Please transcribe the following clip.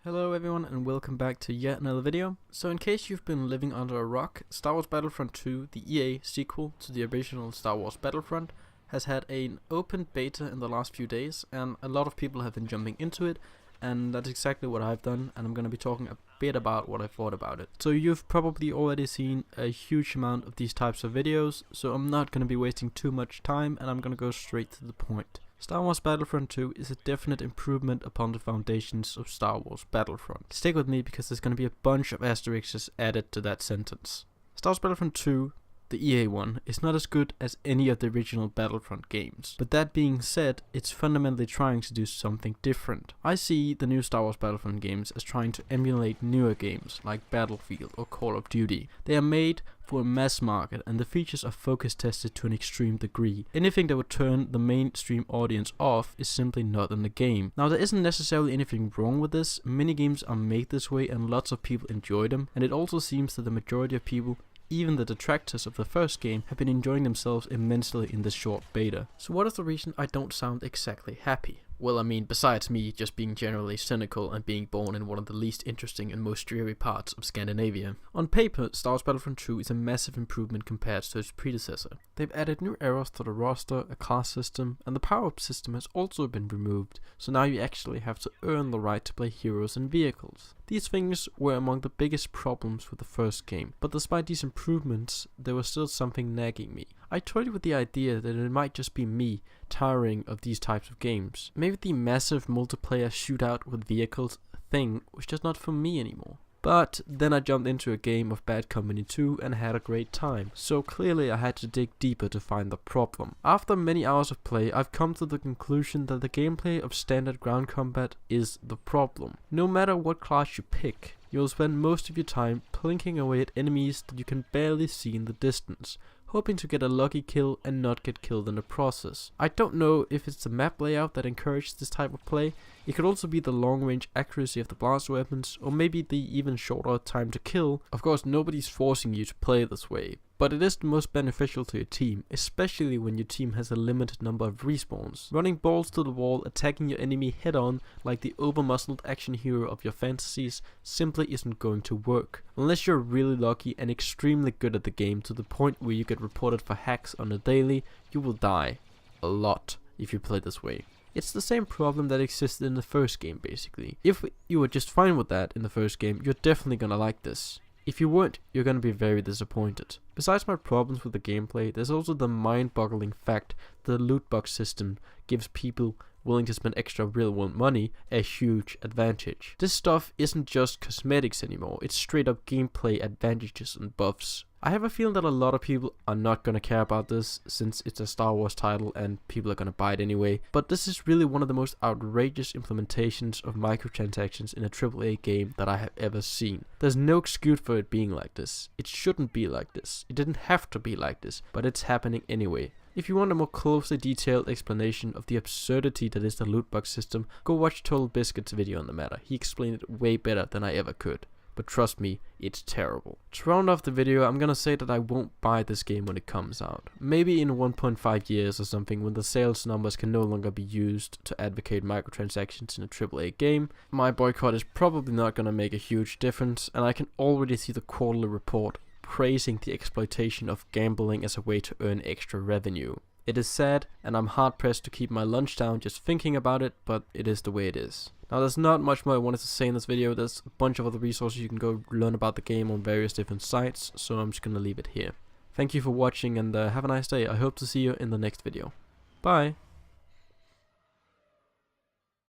Hello everyone and welcome back to yet another video. So in case you've been living under a rock, Star Wars Battlefront 2, the EA sequel to the original Star Wars Battlefront, has had an open beta in the last few days and a lot of people have been jumping into it, and that's exactly what I've done, and I'm going to be talking a bit about what I thought about it. So you've probably already seen a huge amount of these types of videos, so I'm not going to be wasting too much time and I'm going to go straight to the point. Star Wars Battlefront 2 is a definite improvement upon the foundations of Star Wars Battlefront. Stick with me because there's going to be a bunch of asterisks added to that sentence. Star Wars Battlefront 2, the EA one, is not as good as any of the original Battlefront games. But that being said, it's fundamentally trying to do something different. I see the new Star Wars Battlefront games as trying to emulate newer games like Battlefield or Call of Duty. They are made for a mass market and the features are focus tested to an extreme degree. Anything that would turn the mainstream audience off is simply not in the game. Now there isn't necessarily anything wrong with this. Many games are made this way and lots of people enjoy them, and it also seems that the majority of people, even the detractors of the first game, have been enjoying themselves immensely in this short beta. So what is the reason I don't sound exactly happy? Well, I mean, besides me just being generally cynical and being born in one of the least interesting and most dreary parts of Scandinavia. On paper, Star Wars Battlefront 2 is a massive improvement compared to its predecessor. They've added new eras to the roster, a class system, and the power-up system has also been removed, so now you actually have to earn the right to play heroes and vehicles. These things were among the biggest problems with the first game, but despite these improvements, there was still something nagging me. I toyed with the idea that it might just be me tiring of these types of games. Maybe the massive multiplayer shootout with vehicles thing was just not for me anymore. But then I jumped into a game of Bad Company 2 and had a great time, so clearly I had to dig deeper to find the problem. After many hours of play, I've come to the conclusion that the gameplay of standard ground combat is the problem. No matter what class you pick, you'll spend most of your time plinking away at enemies that you can barely see in the distance, hoping to get a lucky kill and not get killed in the process. I don't know if it's the map layout that encourages this type of play. It could also be the long range accuracy of the blast weapons, or maybe the even shorter time to kill. Of course, nobody's forcing you to play this way, but it is the most beneficial to your team, especially when your team has a limited number of respawns. Running balls to the wall, attacking your enemy head on like the over-muscled action hero of your fantasies simply isn't going to work. Unless you're really lucky and extremely good at the game to the point where you get reported for hacks on a daily, you will die. A lot if you play this way. It's the same problem that existed in the first game basically. If you were just fine with that in the first game, you're definitely gonna like this. If you weren't, you're gonna be very disappointed. Besides my problems with the gameplay, there's also the mind-boggling fact that the loot box system gives people willing to spend extra real-world money a huge advantage. This stuff isn't just cosmetics anymore, it's straight up gameplay advantages and buffs. I have a feeling that a lot of people are not gonna care about this since it's a Star Wars title and people are gonna buy it anyway, but this is really one of the most outrageous implementations of microtransactions in a AAA game that I have ever seen. There's no excuse for it being like this. It shouldn't be like this. It didn't have to be like this, but it's happening anyway. If you want a more closely detailed explanation of the absurdity that is the loot box system, go watch Total Biscuit's video on the matter. He explained it way better than I ever could. But trust me, it's terrible. To round off the video, I'm gonna say that I won't buy this game when it comes out. Maybe in 1.5 years or something, when the sales numbers can no longer be used to advocate microtransactions in a AAA game. My boycott is probably not gonna make a huge difference, and I can already see the quarterly report praising the exploitation of gambling as a way to earn extra revenue. It is sad, and I'm hard pressed to keep my lunch down just thinking about it, but it is the way it is. Now there's not much more I wanted to say in this video. There's a bunch of other resources you can go learn about the game on various different sites, so I'm just gonna leave it here. Thank you for watching and have a nice day. I hope to see you in the next video. Bye!